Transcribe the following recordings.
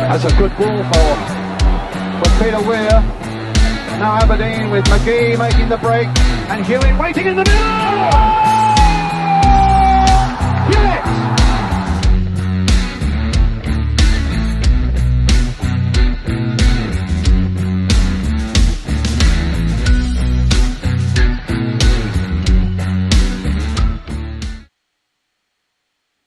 That's a good ball for Pittodrie. Now Aberdeen with McGee making the break and Hewitt waiting in the middle. Hewitt!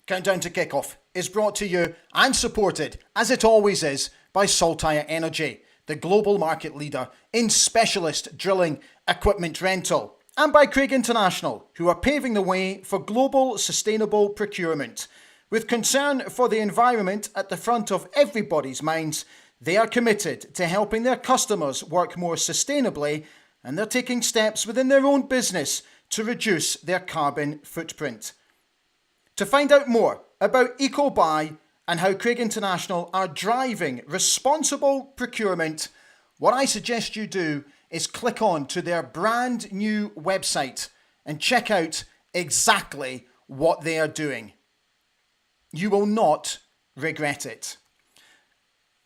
Countdown to Kickoff is brought to you and supported, as it always is, by Saltire Energy, the global market leader in specialist drilling equipment rental, and by Craig International, who are paving the way for global sustainable procurement. With concern for the environment at the front of everybody's minds, they are committed to helping their customers work more sustainably, and they're taking steps within their own business to reduce their carbon footprint. To find out more about EcoBuy and how Craig International are driving responsible procurement, what I suggest you do is click on to their brand new website and check out exactly what they are doing. You will not regret it.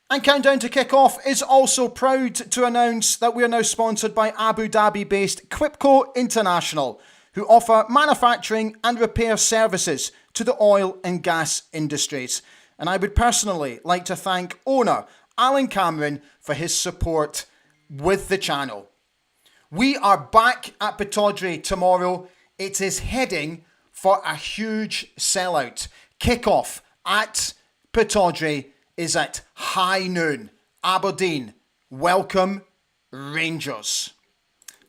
And Countdown to Kickoff is also proud to announce that we are now sponsored by Abu Dhabi-based Quipco International, who offer manufacturing and repair services to the oil and gas industries. And I would personally like to thank owner Alan Cameron for his support with the channel. We are back at Pittodrie tomorrow. It is heading for a huge sellout. Kickoff at Pittodrie is at high noon. Aberdeen, welcome Rangers.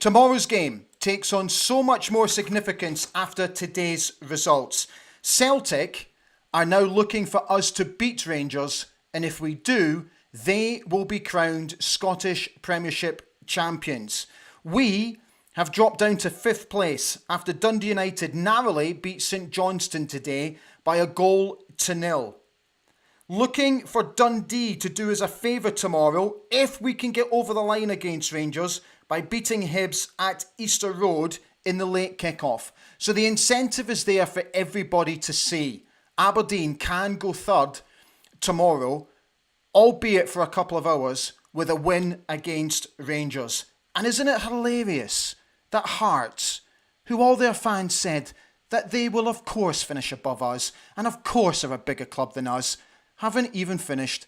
Tomorrow's game takes on so much more significance after today's results. Celtic are now looking for us to beat Rangers, and if we do, they will be crowned Scottish Premiership champions. We have dropped down to 5th place after Dundee United narrowly beat St Johnstone today by 1-0. Looking for Dundee to do us a favour tomorrow if we can get over the line against Rangers by beating Hibs at Easter Road in the late kick-off. So the incentive is there for everybody to see. Aberdeen can go third tomorrow, albeit for a couple of hours, with a win against Rangers. And isn't it hilarious that Hearts, who all their fans said that they will of course finish above us, and of course are a bigger club than us, haven't even finished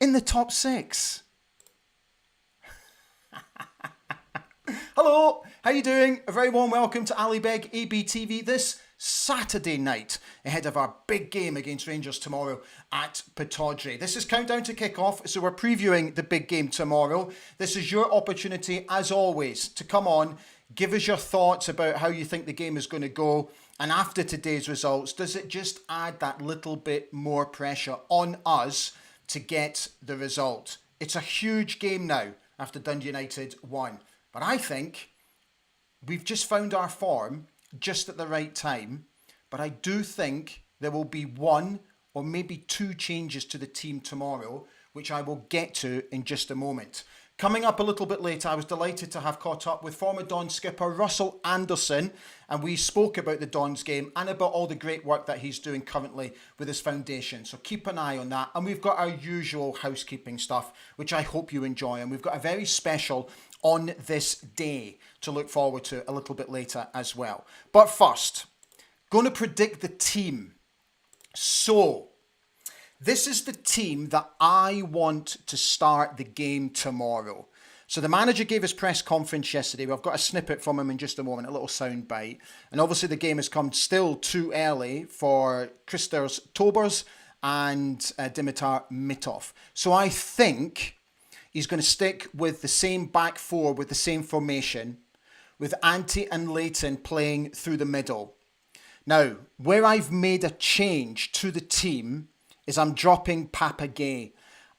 in the top 6. Hello, how you doing? A very warm welcome to Ali Beg ABTV this Saturday night ahead of our big game against Rangers tomorrow at Pittodrie. This is Countdown to Kickoff, so we're previewing the big game tomorrow. This is your opportunity, as always, to come on, give us your thoughts about how you think the game is going to go. And after today's results, does it just add that little bit more pressure on us to get the result? It's a huge game now after Dundee United won. But I think we've just found our form just at the right time. But I do think there will be one or maybe two changes to the team tomorrow, which I will get to in just a moment. Coming up a little bit later, I was delighted to have caught up with former Dons skipper Russell Anderson, and we spoke about the Dons game and about all the great work that he's doing currently with his foundation. So keep an eye on that. And we've got our usual housekeeping stuff, which I hope you enjoy. And we've got a very special on this day to look forward to a little bit later as well. But first, going to predict the team. So, this is the team that I want to start the game tomorrow. So the manager gave his press conference yesterday. We've got a snippet from him in just a moment, a little sound bite. And obviously the game has come still too early for Christers Tobers and Dimitar Mitov. So I think he's going to stick with the same back four, with the same formation, with Ante and Leighton playing through the middle. Now, where I've made a change to the team is I'm dropping Papa Gay.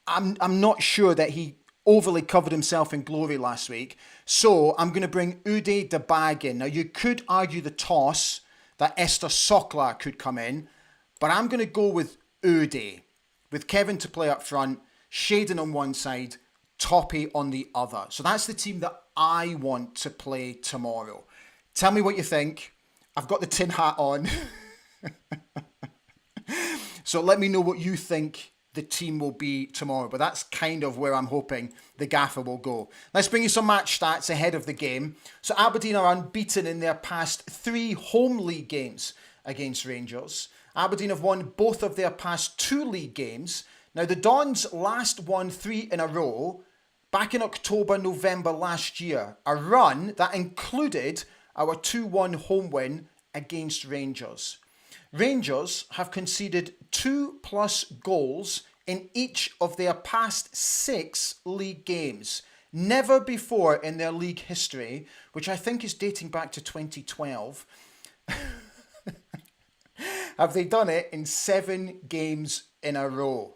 I'm not sure that he overly covered himself in glory last week. So I'm going to bring Uday Dabag in. Now, you could argue the toss that Esther Sokla could come in, but I'm going to go with Uday, with Kevin to play up front, Shaden on one side, Toppy on the other. So that's the team that I want to play tomorrow. Tell me what you think. I've got the tin hat on. So let me know what you think the team will be tomorrow, but that's kind of where I'm hoping the gaffer will go. Let's bring you some match stats ahead of the game. So Aberdeen are unbeaten in their past 3 home league games against Rangers. Aberdeen have won both of their past 2 league games. Now the Dons last won 3 in a row back in October, November last year. A run that included our 2-1 home win against Rangers. Rangers have conceded 2+ goals in each of their past 6 league games. Never before in their league history, which I think is dating back to 2012, have they done it in 7 games in a row.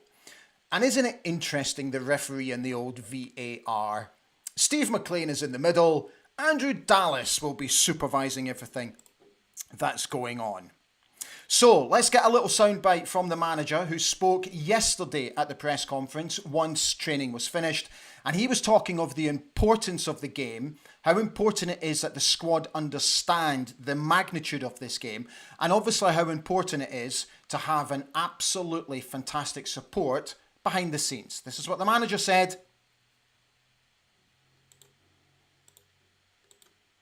And isn't it interesting, the referee and the old VAR? Steve McLean is in the middle. Andrew Dallas will be supervising everything that's going on. So let's get a little soundbite from the manager, who spoke yesterday at the press conference once training was finished. And he was talking of the importance of the game, how important it is that the squad understand the magnitude of this game, and obviously how important it is to have an absolutely fantastic support behind the scenes. This is what the manager said.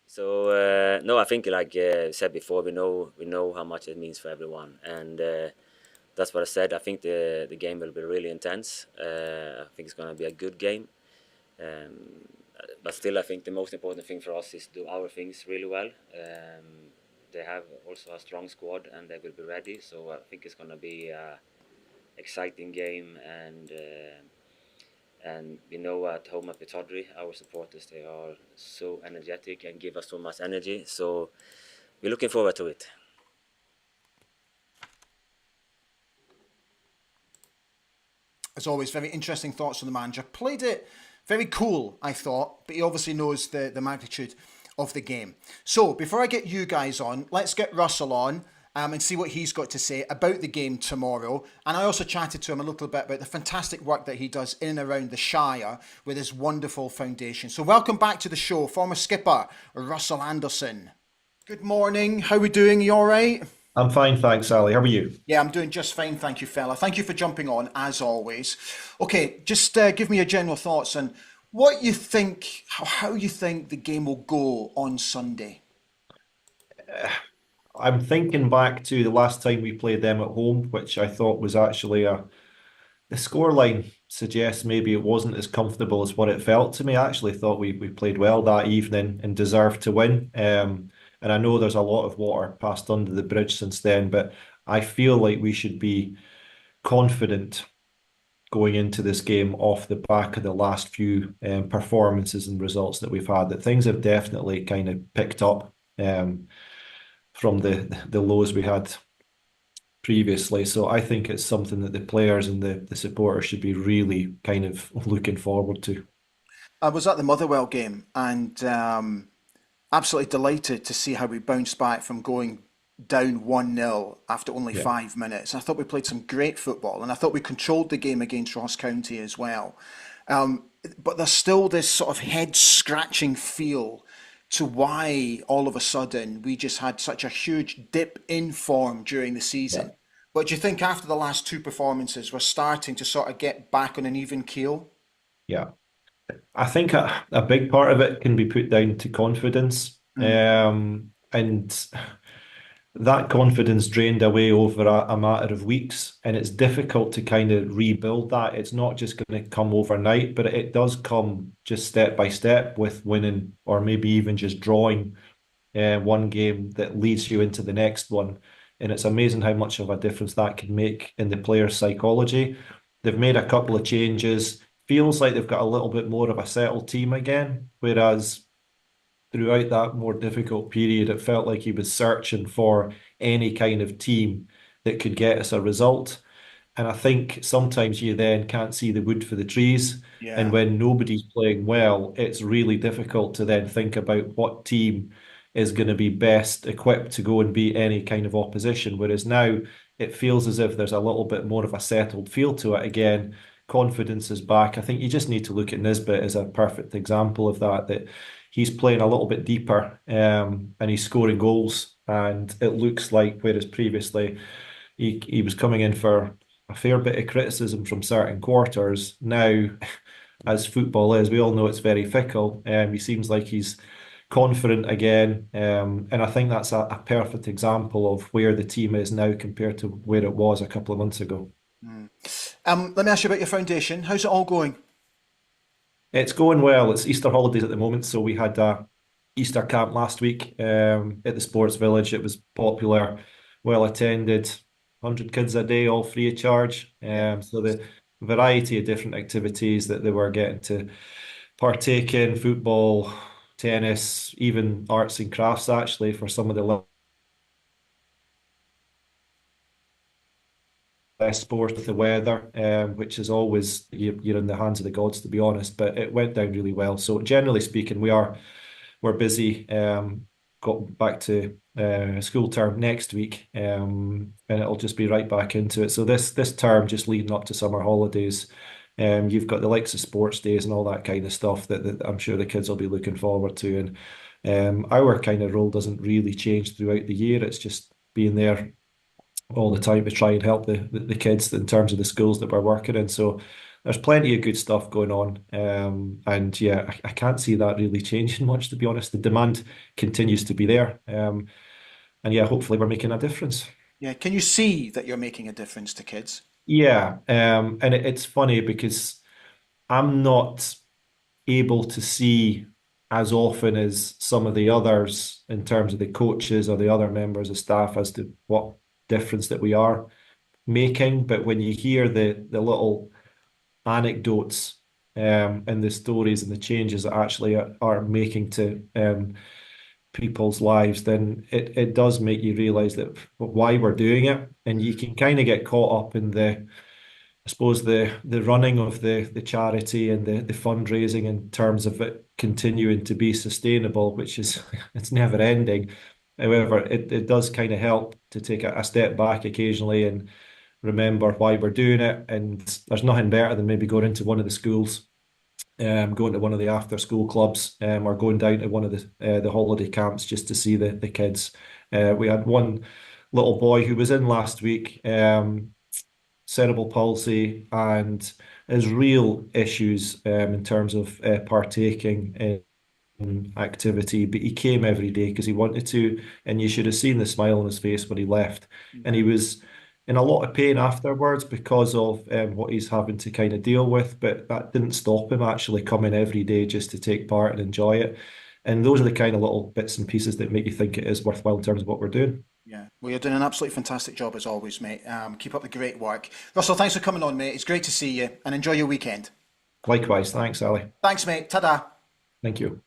So no, I think like I said before, we know how much it means for everyone, and that's what I said. I think the game will be really intense. I think it's going to be a good game, but still, I think the most important thing for us is to do our things really well. They have also a strong squad, and they will be ready. So I think it's going to be a exciting game, and we know at home at Pittodrie, our supporters, they are so energetic and give us so much energy. So we're looking forward to it. As always, very interesting thoughts from the manager. Played it very cool, I thought, but he obviously knows the magnitude of the game. So before I get you guys on, let's get Russell on. And see what he's got to say about the game tomorrow. And I also chatted to him a little bit about the fantastic work that he does in and around the Shire with his wonderful foundation. So welcome back to the show, former skipper Russell Anderson. Good morning. How are we doing? You all right? I'm fine, thanks, Ali. How are you? Yeah, I'm doing just fine, thank you, fella. Thank you for jumping on, as always. Okay, just give me your general thoughts on what you think, how you think the game will go on Sunday. I'm thinking back to the last time we played them at home, which I thought was actually the scoreline suggests maybe it wasn't as comfortable as what it felt to me. I actually thought we played well that evening and deserved to win. And I know there's a lot of water passed under the bridge since then, but I feel like we should be confident going into this game off the back of the last few performances and results that we've had, that things have definitely kind of picked up. From the lows we had previously. So I think it's something that the players and the supporters should be really kind of looking forward to. I was at the Motherwell game and absolutely delighted to see how we bounced back from going down 1-0 after only Yeah. 5 minutes. I thought we played some great football, and I thought we controlled the game against Ross County as well. But there's still this sort of head scratching feel to why all of a sudden we just had such a huge dip in form during the Yeah. season. But do you think after the last 2 performances, we're starting to sort of get back on an even keel? Yeah. I think a big part of it can be put down to confidence. Mm, And that confidence drained away over a matter of weeks, and it's difficult to kind of rebuild that. It's not just going to come overnight, but it does come just step by step with winning, or maybe even just drawing one game that leads you into the next one. And it's amazing how much of a difference that can make in the player's psychology. They've made a couple of changes. Feels like they've got a little bit more of a settled team again, whereas throughout that more difficult period, it felt like he was searching for any kind of team that could get us a result. And I think sometimes you then can't see the wood for the trees. And yeah. when nobody's playing well, it's really difficult to then think about what team is going to be best equipped to go and beat any kind of opposition. Whereas now it feels as if there's a little bit more of a settled feel to it again. Confidence is back. I think you just need to look at Nisbet as a perfect example of that he's playing a little bit deeper, and he's scoring goals. And it looks like, whereas previously he was coming in for a fair bit of criticism from certain quarters. Now, as football is, we all know it's very fickle. He seems like he's confident again, and I think that's a perfect example of where the team is now compared to where it was a couple of months ago. Let me ask you about your foundation. How's it all going? It's going well. It's Easter holidays at the moment, so we had a Easter camp last week at the Sports Village. It was popular, well attended, 100 kids a day, all free of charge. So the variety of different activities that they were getting to partake in, football, tennis, even arts and crafts actually for some of the less sport with the weather, which is always you're in the hands of the gods, to be honest. But it went down really well. So generally speaking, we're busy. Got back to school term next week, and it'll just be right back into it. So this term, just leading up to summer holidays, you've got the likes of sports days and all that kind of stuff that I'm sure the kids will be looking forward to. And our kind of role doesn't really change throughout the year. It's just being there all the time to try and help the kids in terms of the schools that we're working in. So there's plenty of good stuff going on. And yeah, I can't see that really changing much, to be honest. The demand continues to be there. And yeah, hopefully we're making a difference. Yeah, can you see that you're making a difference to kids? Yeah, and it's funny because I'm not able to see as often as some of the others in terms of the coaches or the other members of staff as to what difference that we are making. But when you hear the little anecdotes and the stories and the changes that actually are making to people's lives, then it does make you realize that why we're doing it. And you can kind of get caught up in I suppose the running of the charity and the fundraising in terms of it continuing to be sustainable, which is it's never ending. However, it does kind of help to take a step back occasionally and remember why we're doing it. And there's nothing better than maybe going into one of the schools, going to one of the after school clubs, or going down to one of the holiday camps just to see the kids. We had one little boy who was in last week, cerebral palsy, and has real issues in terms of partaking in activity, but he came every day because he wanted to, and you should have seen the smile on his face when he left. And he was in a lot of pain afterwards because of what he's having to kind of deal with, but that didn't stop him actually coming every day just to take part and enjoy it. And those are the kind of little bits and pieces that make you think it is worthwhile in terms of what we're doing. Yeah, well, you're doing an absolutely fantastic job as always, mate. Keep up the great work. Russell, thanks for coming on, mate. It's great to see you, and enjoy your weekend. Likewise, thanks, Ali. Thanks, mate. Ta-da. Thank you.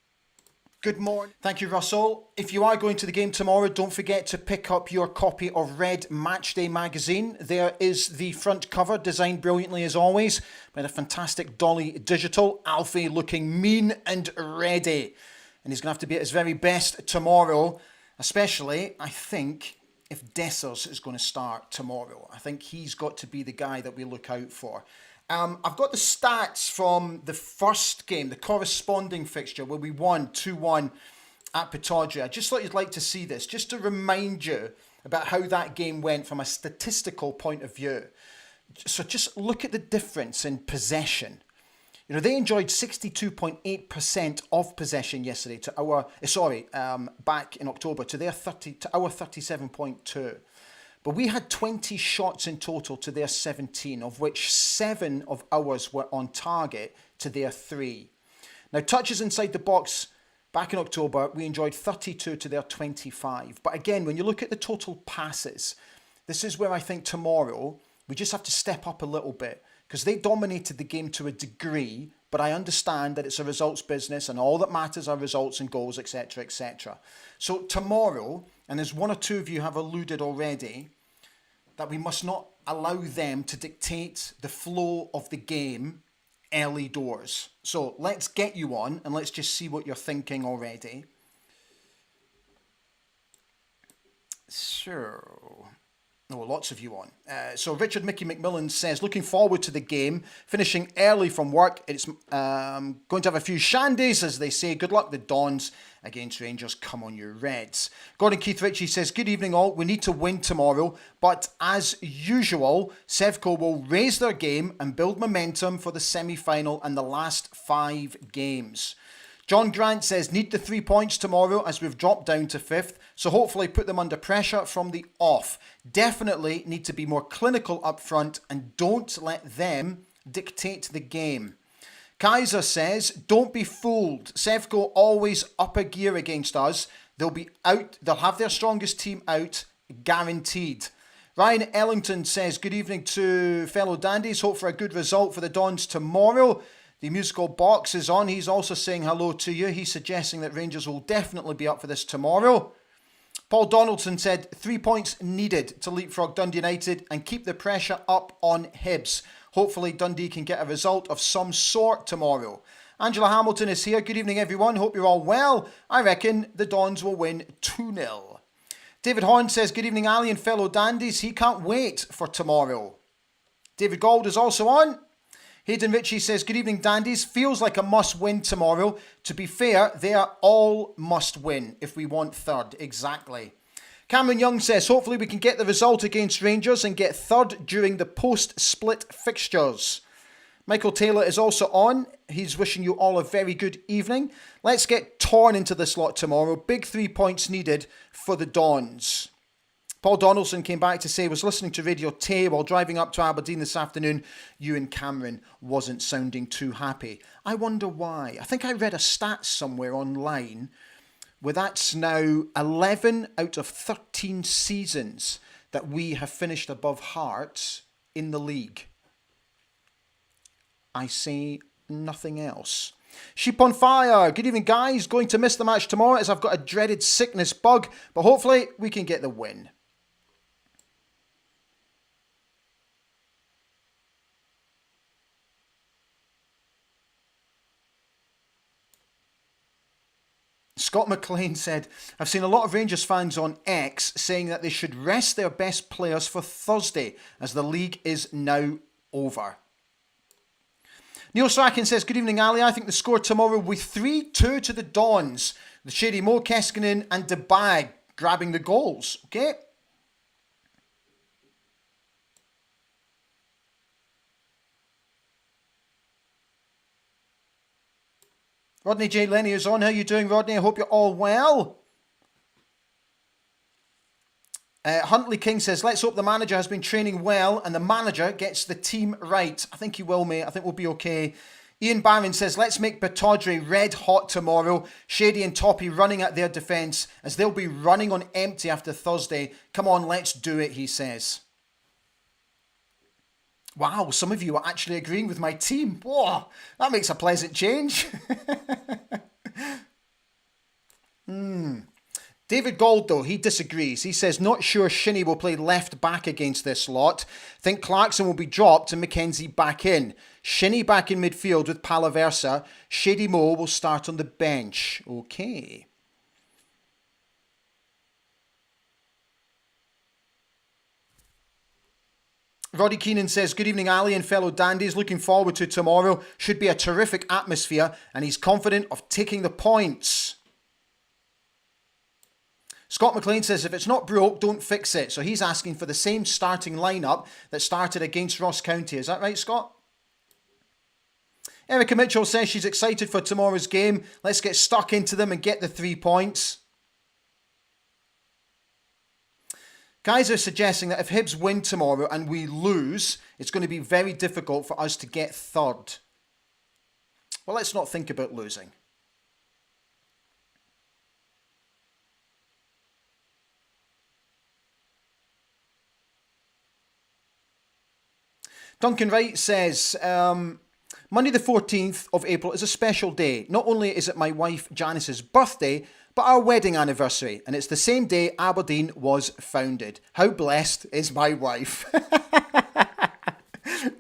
Good morning. Thank you, Russell. If you are going to the game tomorrow, don't forget to pick up your copy of Red Matchday magazine. There is the front cover, designed brilliantly as always, by the fantastic Dolly Digital. Alfie looking mean and ready. And he's going to have to be at his very best tomorrow, especially, I think, if Dessers is going to start tomorrow. I think he's got to be the guy that we look out for. I've got the stats from the first game, the corresponding fixture, where we won 2-1 at Pittodrie. I just thought you'd like to see this, just to remind you about how that game went from a statistical point of view. So just look at the difference in possession. You know, they enjoyed 62.8% of possession yesterday to our, back in October to our 37.2. But we had 20 shots in total to their 17, of which 7 of ours were on target to their 3. Now, touches inside the box back in October, we enjoyed 32 to their 25. But again, when you look at the total passes, this is where I think tomorrow we just have to step up a little bit, because they dominated the game to a degree, but I understand that it's a results business and all that matters are results and goals, etc., etc. So tomorrow, and as one or two of you have alluded already, that we must not allow them to dictate the flow of the game early doors. So let's get you on and let's just see what you're thinking already. So, Oh, lots of you on. So Richard Mickey McMillan says, looking forward to the game, finishing early from work. It's going to have a few shandies, as they say. Good luck, the Dons against Rangers. Come on, you Reds. Gordon Keith Ritchie says, good evening all. We need to win tomorrow, but as usual, Sevco will raise their game and build momentum for the semi-final and the last 5 games. John Grant says, need the 3 points tomorrow as we've dropped down to 5th, so hopefully put them under pressure from the off. Definitely need to be more clinical up front and don't let them dictate the game. Kaiser says, don't be fooled. Sevco always up a gear against us. They'll be out. They'll have their strongest team out, guaranteed. Ryan Ellington says, good evening to fellow dandies. Hope for a good result for the Dons tomorrow. The musical box is on. He's also saying hello to you. He's suggesting that Rangers will definitely be up for this tomorrow. Paul Donaldson said 3 points needed to leapfrog Dundee United and keep the pressure up on Hibs. Hopefully Dundee can get a result of some sort tomorrow. Angela Hamilton is here. Good evening, everyone. Hope you're all well. I reckon the Dons will win 2-0. David Horn says, good evening, Ali and fellow dandies. He can't wait for tomorrow. David Gold is also on. Hayden Ritchie says, good evening, dandies. Feels like a must-win tomorrow. To be fair, they are all must-win if we want third. Exactly. Cameron Young says, hopefully we can get the result against Rangers and get third during the post-split fixtures. Michael Taylor is also on. He's wishing you all a very good evening. Let's get torn into this lot tomorrow. Big 3 points needed for the Dons. Paul Donaldson came back to say, was listening to Radio Tay while driving up to Aberdeen this afternoon. Ewan Cameron wasn't sounding too happy. I wonder why. I think I read a stat somewhere online where that's now 11 out of 13 seasons that we have finished above Hearts in the league. I say nothing else. Sheep on Fire. Good evening, guys. Going to miss the match tomorrow as I've got a dreaded sickness bug, but hopefully we can get the win. Scott McLean said, I've seen a lot of Rangers fans on X saying that they should rest their best players for Thursday as the league is now over. Neil Strachan says, good evening, Ali. I think the score tomorrow will be 3-2 to the Dons. The Shady Mo, Keskinen and DeBag grabbing the goals. Okay. Rodney J. Lenny is on. How are you doing, Rodney? I hope you're all well. Huntley King says, let's hope the manager has been training well and the manager gets the team right. I think he will, mate. I think we'll be okay. Ian Barron says, let's make Pittodrie red hot tomorrow. Shady and Toppy running at their defence as they'll be running on empty after Thursday. Come on, let's do it, he says. Wow, some of you are actually agreeing with my team. Whoa, that makes a pleasant change. David Gold, though, he disagrees. He says, not sure Shinnie will play left back against this lot. Think Clarkson will be dropped and Mackenzie back in. Shinnie back in midfield with Palaversa. Shady Mo will start on the bench. Okay. Roddy Keenan says, good evening, Ali and fellow dandies. Looking forward to tomorrow. Should be a terrific atmosphere and he's confident of taking the points. Scott McLean says, if it's not broke, don't fix it. So he's asking for the same starting lineup that started against Ross County. Is that right, Scott? Erica Mitchell says she's excited for tomorrow's game. Let's get stuck into them and get the 3 points. Guys are suggesting that if Hibs win tomorrow and we lose, it's going to be very difficult for us to get third. Well, let's not think about losing. Duncan Wright says, Monday the 14th of April is a special day. Not only is it my wife Janice's birthday, but our wedding anniversary. And it's the same day Aberdeen was founded. How blessed is my wife?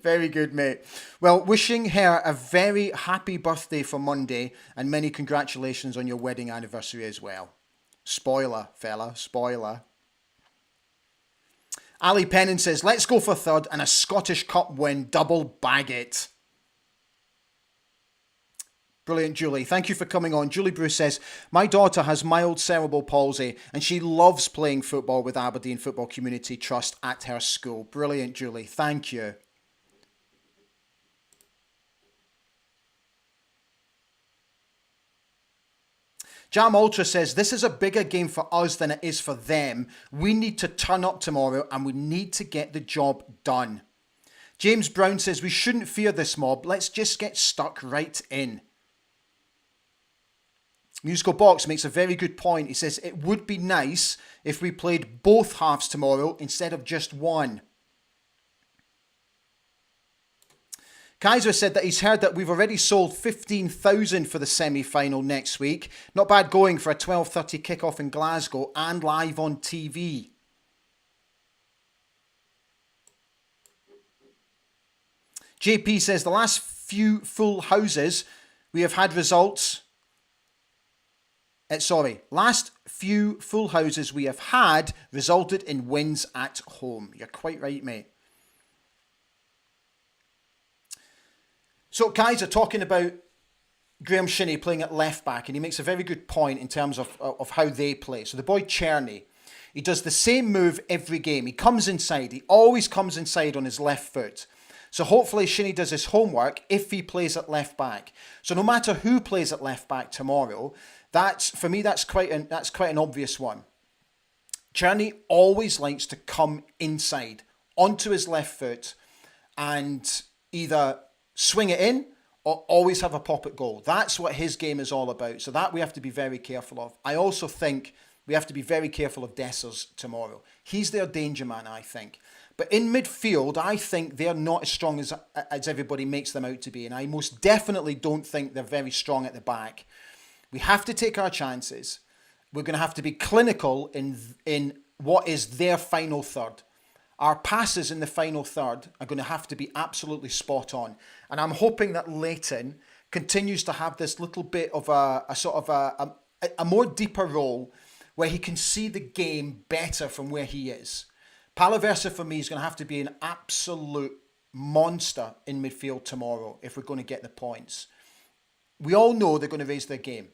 Very good, mate. Well, wishing her a very happy birthday for Monday and many congratulations on your wedding anniversary as well. Spoiler, fella, spoiler. Ali Pennon says, let's go for third and a Scottish Cup win. Double bag it. Brilliant, Julie. Thank you for coming on. Julie Bruce says, my daughter has mild cerebral palsy and she loves playing football with Aberdeen Football Community Trust at her school. Brilliant, Julie. Thank you. Jam Ultra says, this is a bigger game for us than it is for them. We need to turn up tomorrow and we need to get the job done. James Brown says, we shouldn't fear this mob. Let's just get stuck right in. Musical Box makes a very good point. He says, it would be nice if we played both halves tomorrow instead of just one. Kaiser said that he's heard that we've already sold 15,000 for the semi-final next week. Not bad going for a 12:30 kickoff in Glasgow and live on TV. JP says the last few full houses we have had results. Last few full houses we have had resulted in wins at home. You're quite right, mate. So, Kaiser talking about Graham Shinney playing at left back, and he makes a very good point in terms of how they play. So the boy Czerny, he does the same move every game. He comes inside. He always comes inside on his left foot. So hopefully Shinney does his homework if he plays at left back. So no matter who plays at left back tomorrow, that's quite an obvious one. Czerny always likes to come inside onto his left foot and either swing it in or always have a pop at goal. That's what his game is all about. So that we have to be very careful of. I also think we have to be very careful of Dessers tomorrow. He's their danger man, I think. But in midfield, I think they're not as strong as everybody makes them out to be. And I most definitely don't think they're very strong at the back. We have to take our chances. We're going to have to be clinical in what is their final third. Our passes in the final third are going to have to be absolutely spot on. And I'm hoping that Leighton continues to have this little bit of a more deeper role where he can see the game better from where he is. Palaversa for me is going to have to be an absolute monster in midfield tomorrow if we're going to get the points. We all know they're going to raise their game.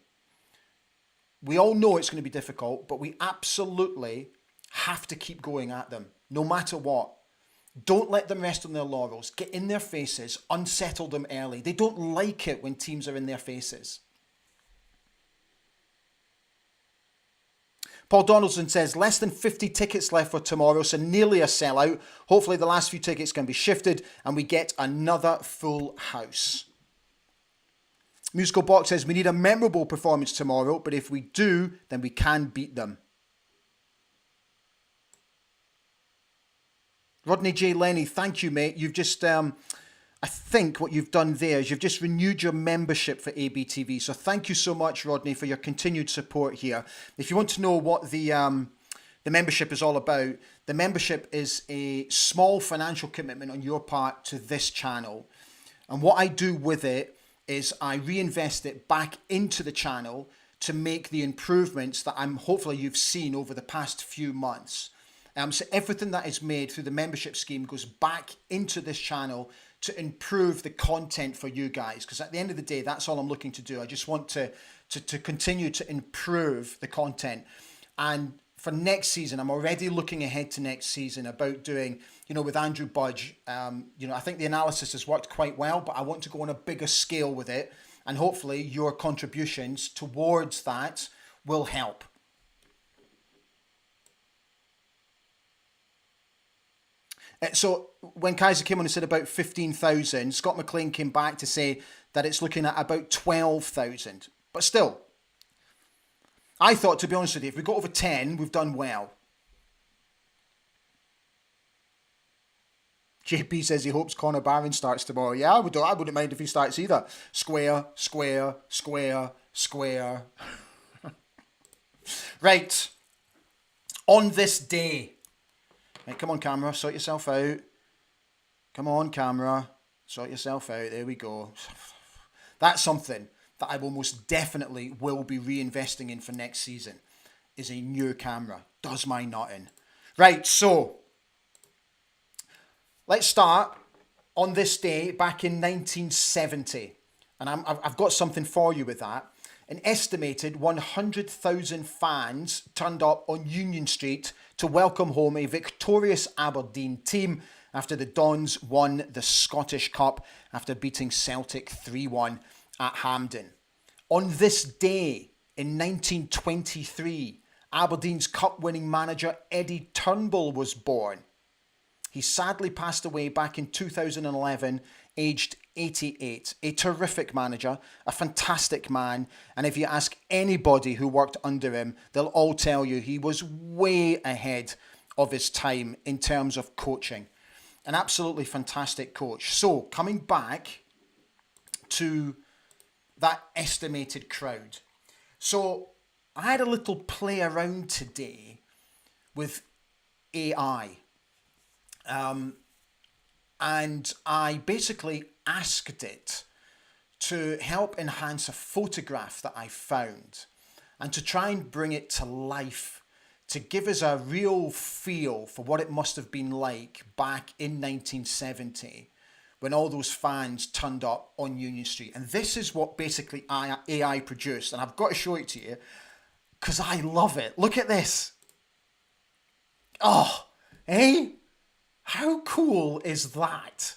We all know it's going to be difficult, but we absolutely have to keep going at them, no matter what. Don't let them rest on their laurels. Get in their faces, unsettle them early. They don't like it when teams are in their faces. Paul Donaldson says, less than 50 tickets left for tomorrow, so nearly a sellout. Hopefully the last few tickets can be shifted and we get another full house. Musical Box says, we need a memorable performance tomorrow, but if we do, then we can beat them. Rodney J. Lenny, thank you, mate. You've just, I think what you've done there is you've just renewed your membership for ABTV. So thank you so much, Rodney, for your continued support here. If you want to know what the membership is all about, the membership is a small financial commitment on your part to this channel. And what I do with it is I reinvest it back into the channel to make the improvements that hopefully you've seen over the past few months. So everything that is made through the membership scheme goes back into this channel to improve the content for you guys. Because at the end of the day, that's all I'm looking to do. I just want to continue to improve the content. And for next season, I'm already looking ahead to next season about doing, with Andrew Budge. I think the analysis has worked quite well, but I want to go on a bigger scale with it. And hopefully your contributions towards that will help. So when Kaiser came on and said about 15,000, Scott McLean came back to say that it's looking at about 12,000. But still, I thought, to be honest with you, if we got over 10, we've done well. JP says he hopes Conor Barron starts tomorrow. Yeah, I wouldn't mind if he starts either. Square, square, square, square. Right. On this day. Right, come on, camera, sort yourself out. Come on, camera, sort yourself out. There we go. That's something that I will most definitely will be reinvesting in for next season, is a new camera. Does my nutting. Right, so let's start on this day back in 1970. And I've got something for you with that. An estimated 100,000 fans turned up on Union Street to welcome home a victorious Aberdeen team after the Dons won the Scottish Cup after beating Celtic 3-1 at Hampden. On this day in 1923, Aberdeen's cup-winning manager Eddie Turnbull was born. He sadly passed away back in 2011, aged 88. A terrific manager, a fantastic man, and if you ask anybody who worked under him, they'll all tell you he was way ahead of his time in terms of coaching. An absolutely fantastic coach. So, coming back to that estimated crowd. So, I had a little play around today with AI. And I basically asked it to help enhance a photograph that I found and to try and bring it to life, to give us a real feel for what it must have been like back in 1970 when all those fans turned up on Union Street. And this is what basically AI produced. And I've got to show it to you because I love it. Look at this. Oh, eh? How cool is that?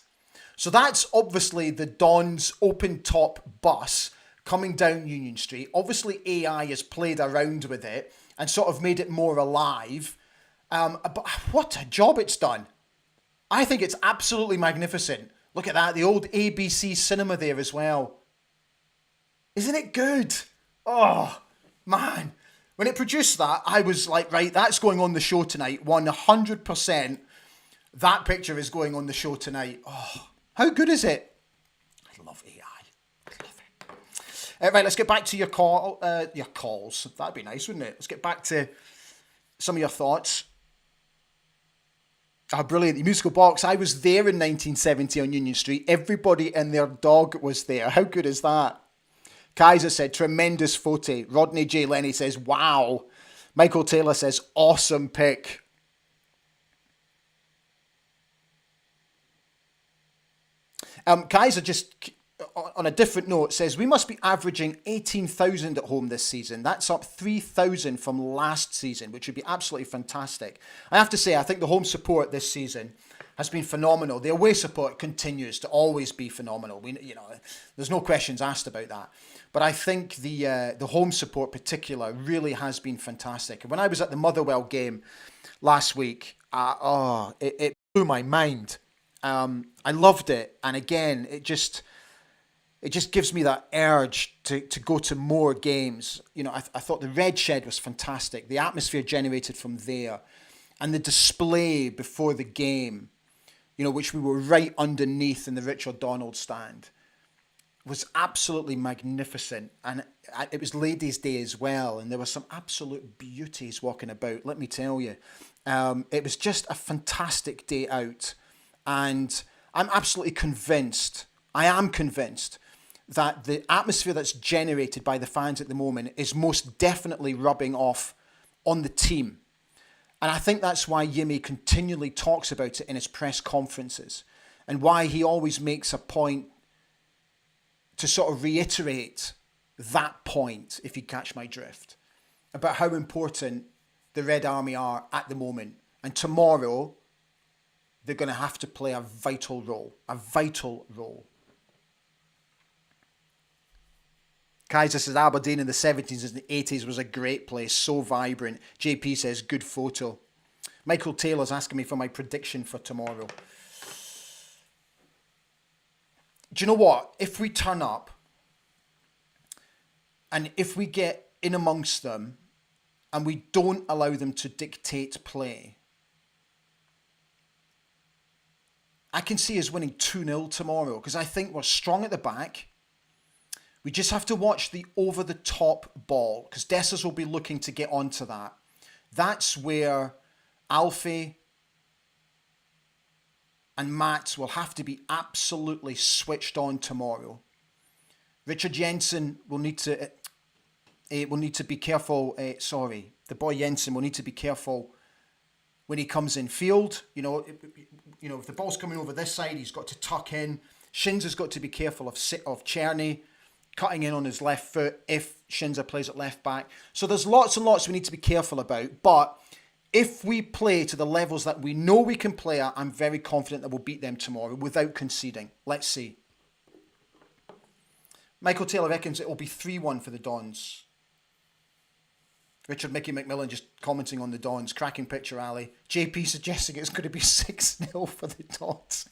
So that's obviously the Dons open top bus coming down Union Street. Obviously AI has played around with it and sort of made it more alive. But what a job it's done. I think it's absolutely magnificent. Look at that, the old ABC cinema there as well. Isn't it good? Oh, man. When it produced that, I was like, right, that's going on the show tonight, 100%. That picture is going on the show tonight. Oh, how good is it? I love AI. I love it. Right, let's get back to your calls. That'd be nice, wouldn't it? Let's get back to some of your thoughts. Ah, brilliant. The musical box. I was there in 1970 on Union Street. Everybody and their dog was there. How good is that? Kaiser said, tremendous photo. Rodney J. Lenny says, wow. Michael Taylor says, awesome pick. Kaiser just, on a different note, says, we must be averaging 18,000 at home this season. That's up 3,000 from last season, which would be absolutely fantastic. I have to say, I think the home support this season has been phenomenal. The away support continues to always be phenomenal. There's no questions asked about that. But I think the home support particular really has been fantastic. And when I was at the Motherwell game last week, it blew my mind. I loved it, and again, it just gives me that urge to go to more games. I thought the Red Shed was fantastic. The atmosphere generated from there, and the display before the game, which we were right underneath in the Richard Donald stand, was absolutely magnificent. And it was Ladies' Day as well, and there were some absolute beauties walking about. Let me tell you, it was just a fantastic day out. And I'm absolutely convinced, that the atmosphere that's generated by the fans at the moment is most definitely rubbing off on the team. And I think that's why Yimi continually talks about it in his press conferences and why he always makes a point to sort of reiterate that point, if you catch my drift, about how important the Red Army are at the moment. And tomorrow, they're going to have to play a vital role. Kaiser says Aberdeen in the 70s and the 80s was a great place, so vibrant. JP says good photo. Michael Taylor's asking me for my prediction for tomorrow. Do you know what? If we turn up and if we get in amongst them and we don't allow them to dictate play, I can see us winning 2-0 tomorrow because I think we're strong at the back. We just have to watch the over-the-top ball because Dessers will be looking to get onto that. That's where Alfie and Matt will have to be absolutely switched on tomorrow. Richard Jensen will need to be careful. The boy Jensen will need to be careful when he comes in field. You know, if the ball's coming over this side, he's got to tuck in. Shins has got to be careful of Czerny cutting in on his left foot if Shinza plays at left back. So there's lots and lots we need to be careful about. But if we play to the levels that we know we can play at, I'm very confident that we'll beat them tomorrow without conceding. Let's see. Michael Taylor reckons it will be 3-1 for the Dons. Richard Mickey McMillan just commenting on the Dons. Cracking picture, Ali. JP suggesting it's going to be 6-0 for the Dons.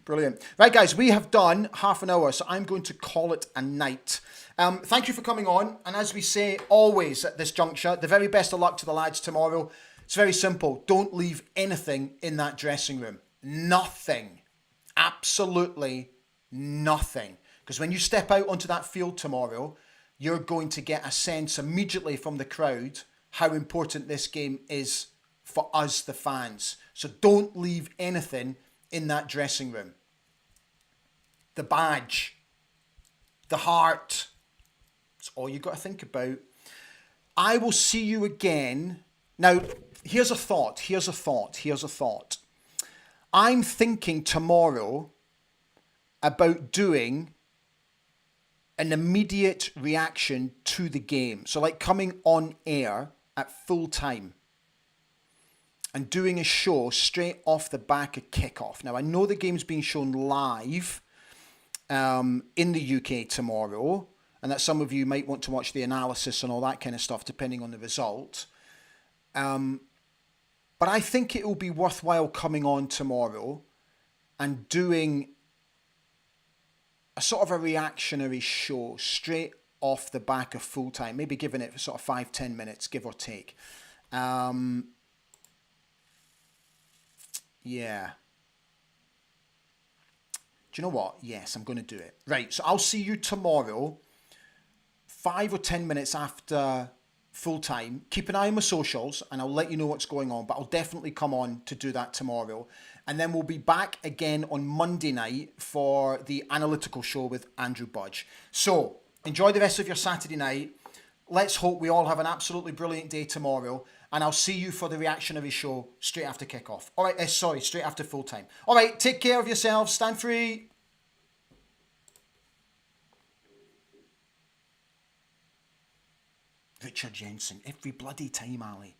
Brilliant. Right, guys, we have done half an hour, so I'm going to call it a night. Thank you for coming on. And as we say always at this juncture, the very best of luck to the lads tomorrow. It's very simple. Don't leave anything in that dressing room. Nothing. Absolutely nothing. Because when you step out onto that field tomorrow, you're going to get a sense immediately from the crowd how important this game is for us, the fans. So don't leave anything in that dressing room. The badge, the heart, that's all you got to think about. I will see you again. Now, here's a thought. I'm thinking tomorrow about doing an immediate reaction to the game. So like coming on air at full time and doing a show straight off the back of kickoff. Now, I know the game's being shown live in the UK tomorrow, and that some of you might want to watch the analysis and all that kind of stuff, depending on the result. But I think it will be worthwhile coming on tomorrow and doing a sort of a reactionary show straight off the back of full time, maybe giving it sort of 5-10 minutes, give or take. Yeah. Do you know what? Yes, I'm going to do it. Right, so I'll see you tomorrow, 5 or 10 minutes after full time. Keep an eye on my socials and I'll let you know what's going on, but I'll definitely come on to do that tomorrow. And then we'll be back again on Monday night for the analytical show with Andrew Budge. So enjoy the rest of your Saturday night. Let's hope we all have an absolutely brilliant day tomorrow. And I'll see you for the reactionary show straight after kickoff. All right, straight after full time. All right, take care of yourselves. Stand free. Richard Jensen, every bloody time, Ali.